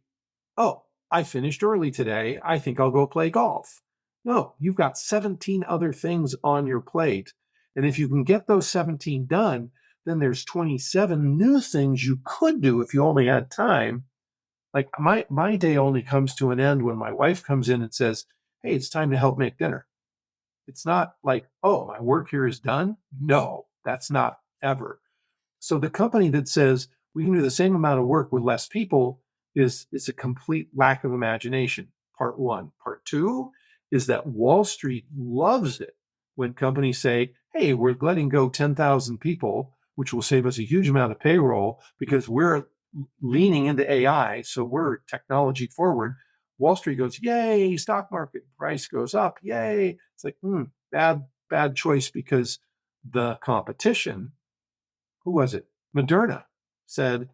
B: oh, I finished early today. I think I'll go play golf. No, you've got 17 other things on your plate. And if you can get those 17 done, then there's 27 new things you could do if you only had time. Like my day only comes to an end when my wife comes in and says, hey, it's time to help make dinner. It's not like, oh, my work here is done. No, that's not ever. So the company that says we can do the same amount of work with less people is a complete lack of imagination. Part one. Part two is that Wall Street loves it when companies say, hey, we're letting go 10,000 people, which will save us a huge amount of payroll because we're leaning into AI. So we're technology forward. Wall Street goes, yay, stock market price goes up. Yay. It's like, bad choice because the competition, who was it? Moderna said,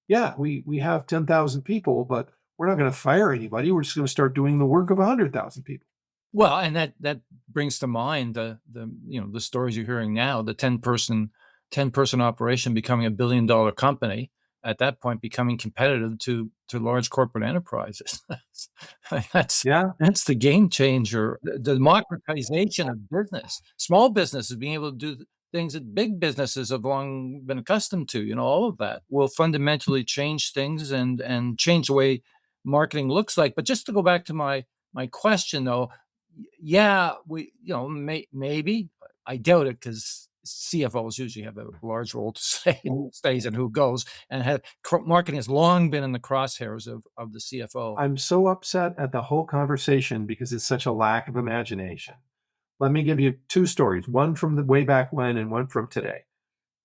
B: yeah, we have 10,000 people, but we're not going to fire anybody. We're just going to start doing the work of 100,000 people.
A: Well, and that brings to mind the stories you're hearing now, the 10-person operation becoming $1 billion company, at that point becoming competitive to large corporate enterprises. That's
B: Yeah.
A: that's the game changer, the democratization of business. Small businesses being able to do things that big businesses have long been accustomed to, all of that will fundamentally change things and change the way marketing looks like. But just to go back to my question though, yeah, maybe. I doubt it because CFOs usually have a large role to say who stays and who goes, and marketing has long been in the crosshairs of the CFO.
B: I'm so upset at the whole conversation because it's such a lack of imagination. Let me give you two stories, one from the way back when and one from today.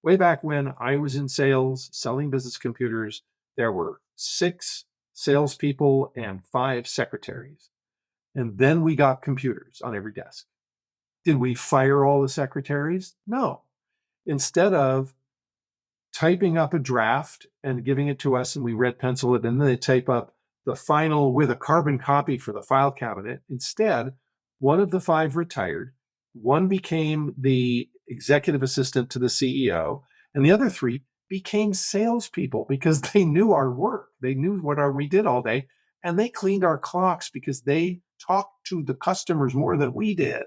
B: Way back when I was in sales selling business computers, there were 6 salespeople and 5 secretaries. And then we got computers on every desk. Did we fire all the secretaries? No. Instead of typing up a draft and giving it to us and we red pencil it, and then they type up the final with a carbon copy for the file cabinet. Instead, one of the 5 retired, one became the executive assistant to the CEO, and the other 3 became salespeople because they knew our work. They knew what we did all day, and they cleaned our clocks because they talked to the customers more than we did.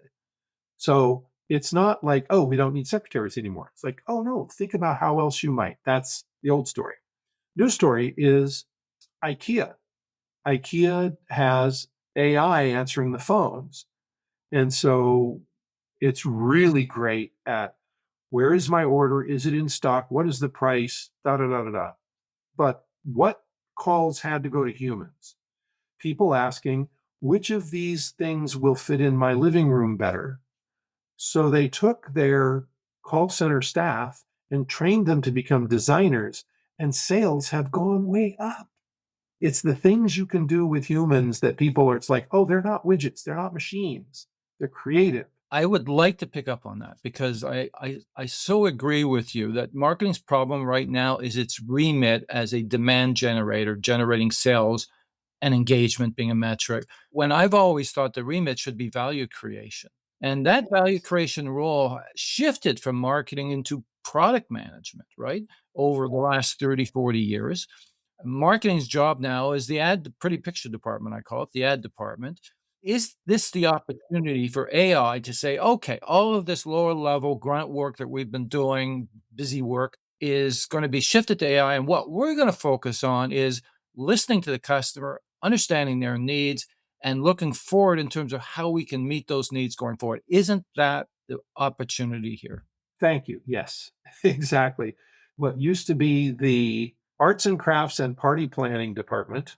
B: So it's not like, oh, we don't need secretaries anymore. It's like, oh no, think about how else you might. That's the old story. New story is IKEA. IKEA has AI answering the phones. And so it's really great at where is my order? Is it in stock? What is the price? Da da da da da. But what calls had to go to humans? People asking, which of these things will fit in my living room better? So they took their call center staff and trained them to become designers, and sales have gone way up. It's the things you can do with humans that people are, it's like, oh, they're not widgets, they're not machines, they're creative.
A: I would like to pick up on that because I so agree with you that marketing's problem right now is its remit as a demand generator, generating sales and engagement being a metric, when I've always thought the remit should be value creation. And that value creation role shifted from marketing into product management, right? Over the last 30, 40 years. Marketing's job now is the pretty picture department, I call it, the ad department. Is this the opportunity for AI to say, okay, all of this lower level grunt work that we've been doing, busy work, is going to be shifted to AI. And what we're going to focus on is listening to the customer, understanding their needs, and looking forward in terms of how we can meet those needs going forward. Isn't that the opportunity here?
B: Thank you. Yes, exactly. What used to be the arts and crafts and party planning department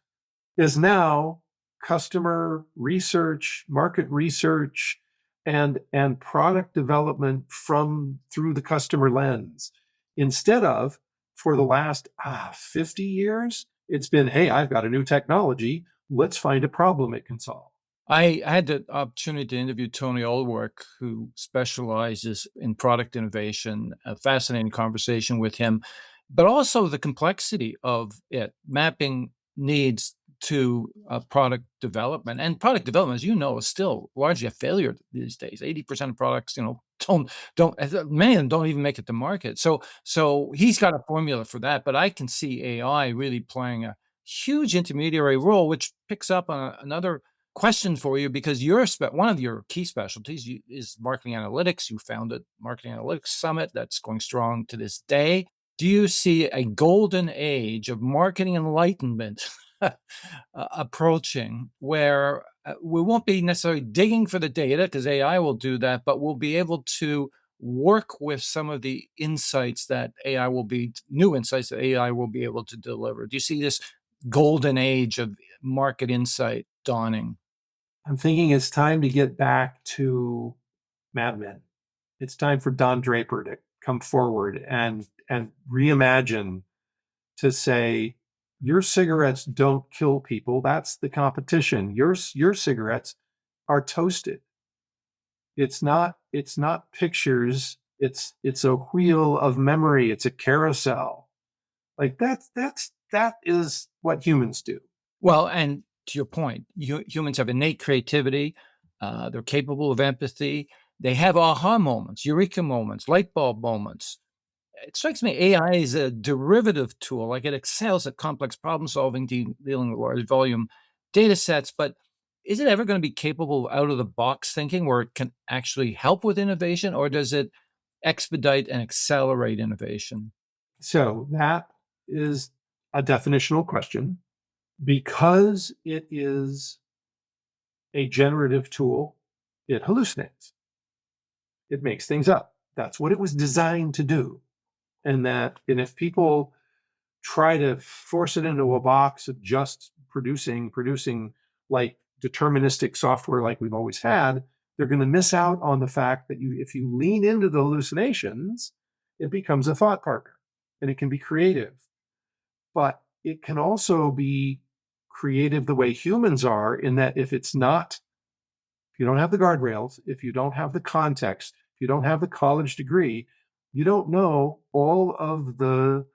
B: is now customer research, market research, and product development from through the customer lens. Instead of for the last 50 years, it's been, hey, I've got a new technology. Let's find a problem it can solve.
A: I had the opportunity to interview Tony Olwerk, who specializes in product innovation. A fascinating conversation with him, but also the complexity of it, mapping needs to product development. And product development, as you know, is still largely a failure these days. 80% of products, many of them don't even make it to market. So he's got a formula for that. But I can see AI really playing a huge intermediary role, which picks up on another question for you because one of your key specialties is marketing analytics. You founded Marketing Analytics Summit that's going strong to this day. Do you see a golden age of marketing enlightenment approaching where we won't be necessarily digging for the data because AI will do that, but we'll be able to work with some of the insights that AI will be new insights that AI will be able to deliver? Do you see this golden age of market insight dawning?
B: I'm thinking it's time to get back to Mad Men. It's time for Don Draper to come forward and reimagine to say your cigarettes don't kill people. That's the competition. Your cigarettes are toasted. It's not pictures. It's a wheel of memory. It's a carousel. Like that is what humans do.
A: Well, and to your point, humans have innate creativity. They're capable of empathy. They have aha moments, eureka moments, light bulb moments. It strikes me AI is a derivative tool. Like it excels at complex problem solving, dealing with large volume data sets. But is it ever going to be capable of out of the box thinking where it can actually help with innovation, or does it expedite and accelerate innovation?
B: So that is a definitional question because it is a generative tool. It hallucinates. It makes things up. That's what it was designed to do. And if people try to force it into a box of just producing like deterministic software like we've always had, they're going to miss out on the fact that if you lean into the hallucinations, it becomes a thought partner and it can be creative. But it can also be creative the way humans are, in that if you don't have the guardrails, if you don't have the context, if you don't have the college degree, you don't know all of the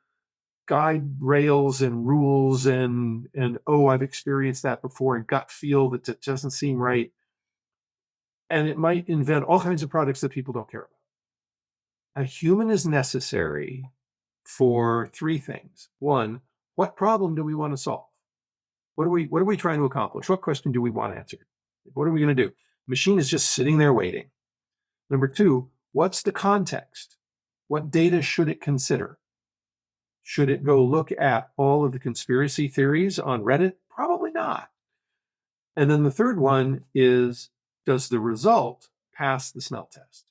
B: guide rails and rules and oh, I've experienced that before and gut feel that it doesn't seem right. And it might invent all kinds of products that people don't care about. A human is necessary for three things. One, what problem do we want to solve? What are we trying to accomplish? What question do we want answered? What are we going to do? Machine is just sitting there waiting. Number two, what's the context? What data should it consider? Should it go look at all of the conspiracy theories on Reddit? Probably not. And then the third one is, does the result pass the smell test?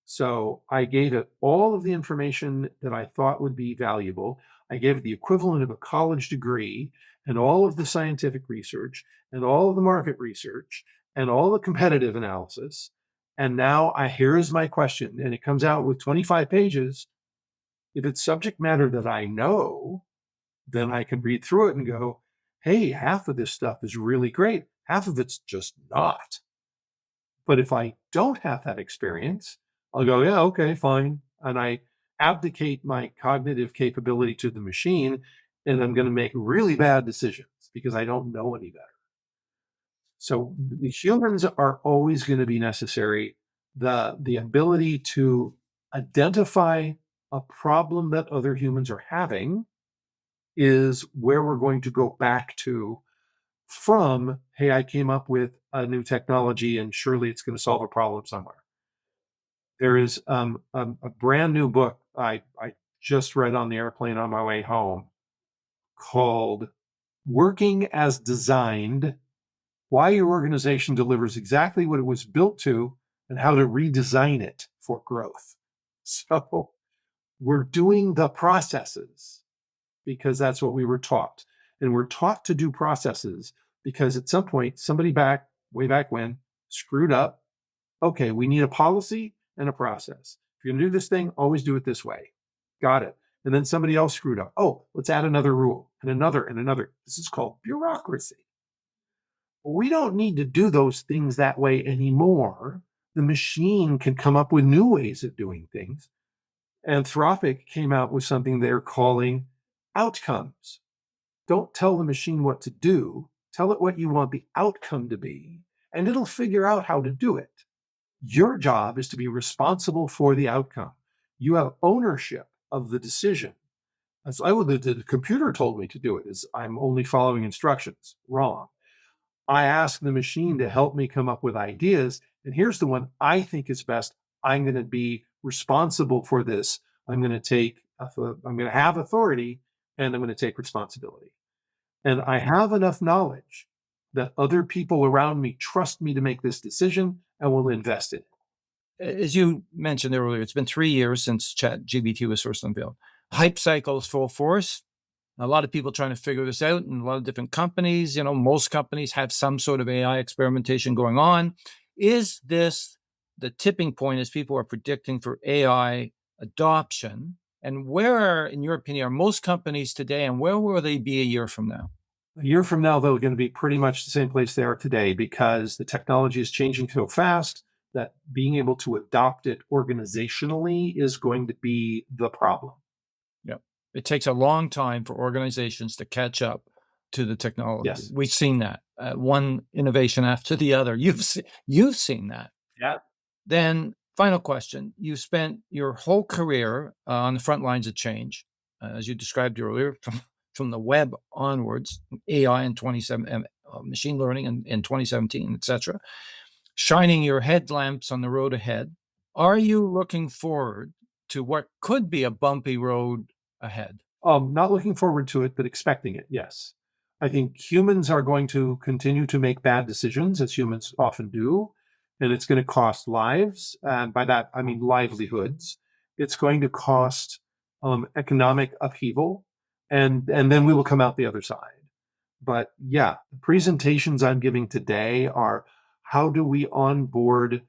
B: So I gave it all of the information that I thought would be valuable. I gave it the equivalent of a college degree and all of the scientific research and all of the market research and all the competitive analysis. And now here is my question. And it comes out with 25 pages. If it's subject matter that I know, then I can read through it and go, hey, half of this stuff is really great. Half of it's just not. But if I don't have that experience, I'll go, yeah, okay, fine. And I abdicate my cognitive capability to the machine, and I'm going to make really bad decisions because I don't know any better. So the humans are always going to be necessary. The ability to identify a problem that other humans are having is where we're going to go back to from, hey, I came up with a new technology and surely it's going to solve a problem somewhere. There is a brand new book I just read on the airplane on my way home called Working as Designed: Why Your Organization Delivers Exactly What It Was Built to and How to Redesign It for Growth. So we're doing the processes because that's what we were taught. And we're taught to do processes because at some point, somebody way back when, screwed up. Okay, we need a policy and a process. If you're going to do this thing, always do it this way. Got it. And then somebody else screwed up. Oh, let's add another rule and another and another. This is called bureaucracy. We don't need to do those things that way anymore. The machine can come up with new ways of doing things. Anthropic came out with something they're calling outcomes. Don't tell the machine what to do. Tell it what you want the outcome to be, and it'll figure out how to do it. Your job is to be responsible for the outcome. You have ownership of the decision. That's the computer told me to do it, is I'm only following instructions. Wrong. I ask the machine to help me come up with ideas, and here's the one I think is best. I'm going to be responsible for this. I'm going to have authority, and I'm going to take responsibility. And I have enough knowledge that other people around me trust me to make this decision and will invest in it.
A: As you mentioned earlier, it's been 3 years since ChatGPT was first unveiled. Hype cycle is full force. A lot of people trying to figure this out, and a lot of different companies. Most companies have some sort of AI experimentation going on. Is this the tipping point as people are predicting for AI adoption? And where, in your opinion, are most companies today, and where will they be a year from now?
B: A year from now, they're going to be pretty much the same place they are today because the technology is changing so fast that being able to adopt it organizationally is going to be the problem.
A: Yeah. It takes a long time for organizations to catch up to the technology.
B: Yes.
A: We've seen that one innovation after the other. You've seen that.
B: Yeah.
A: Then, final question: you spent your whole career on the front lines of change, as you described earlier, from the web onwards, AI in 27, machine learning in 2017, etc. Shining your headlamps on the road ahead. Are you looking forward to what could be a bumpy road ahead?
B: Not looking forward to it, but expecting it. Yes. I think humans are going to continue to make bad decisions, as humans often do, and it's going to cost lives. And by that, I mean livelihoods. It's going to cost economic upheaval, and then we will come out the other side. But yeah, the presentations I'm giving today are how do we onboard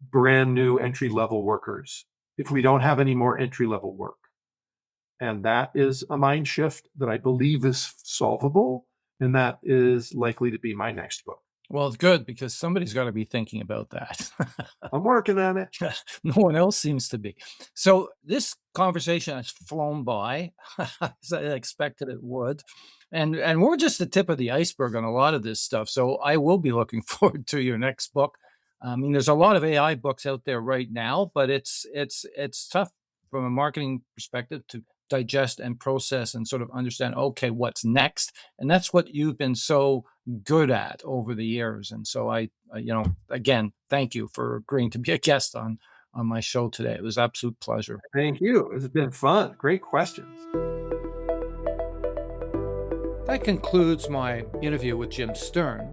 B: brand new entry-level workers if we don't have any more entry-level work? And that is a mind shift that I believe is solvable, and that is likely to be my next book.
A: Well, it's good because somebody's got to be thinking about that.
B: I'm working on it.
A: No one else seems to be. So this conversation has flown by, as I expected it would. And we're just the tip of the iceberg on a lot of this stuff. So I will be looking forward to your next book. I mean, there's a lot of AI books out there right now, but it's tough from a marketing perspective to digest and process and sort of understand, okay, what's next? And that's what you've been so good at over the years. And so I again, thank you for agreeing to be a guest on my show today. It was an absolute pleasure.
B: Thank you. It's been fun. Great questions.
A: That concludes my interview with Jim Sterne.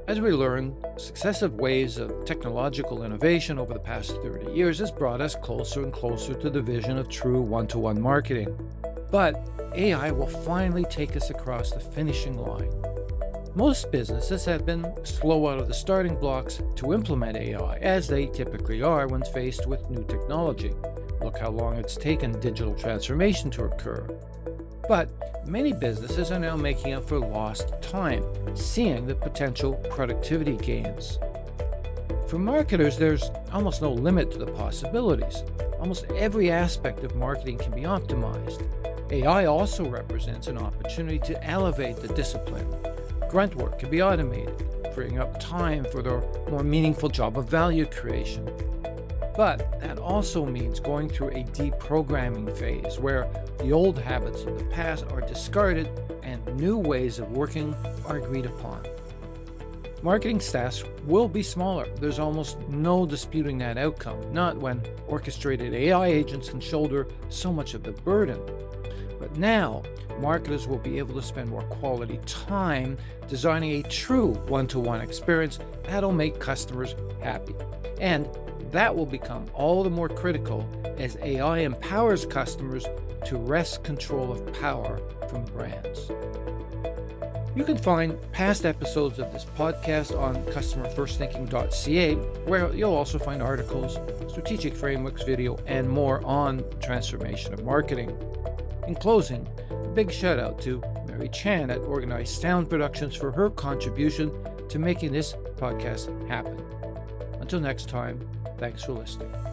A: As we learn, successive waves of technological innovation over the past 30 years has brought us closer and closer to the vision of true one-to-one marketing. But AI will finally take us across the finishing line. Most businesses have been slow out of the starting blocks to implement AI, as they typically are when faced with new technology. Look how long it's taken digital transformation to occur. But many businesses are now making up for lost time, seeing the potential productivity gains. For marketers, there's almost no limit to the possibilities. Almost every aspect of marketing can be optimized. AI also represents an opportunity to elevate the discipline. Grunt work can be automated, freeing up time for the more meaningful job of value creation. But that also means going through a deprogramming phase where the old habits of the past are discarded and new ways of working are agreed upon. Marketing staffs will be smaller. There's almost no disputing that outcome, not when orchestrated AI agents can shoulder so much of the burden. But now, marketers will be able to spend more quality time designing a true one-to-one experience that'll make customers happy. And that will become all the more critical as AI empowers customers to wrest control of power from brands. You can find past episodes of this podcast on customerfirstthinking.ca, where you'll also find articles, strategic frameworks, video, and more on transformation of marketing. In closing, a big shout out to Mary Chan at Organized Sound Productions for her contribution to making this podcast happen. Until next time, thanks for listening.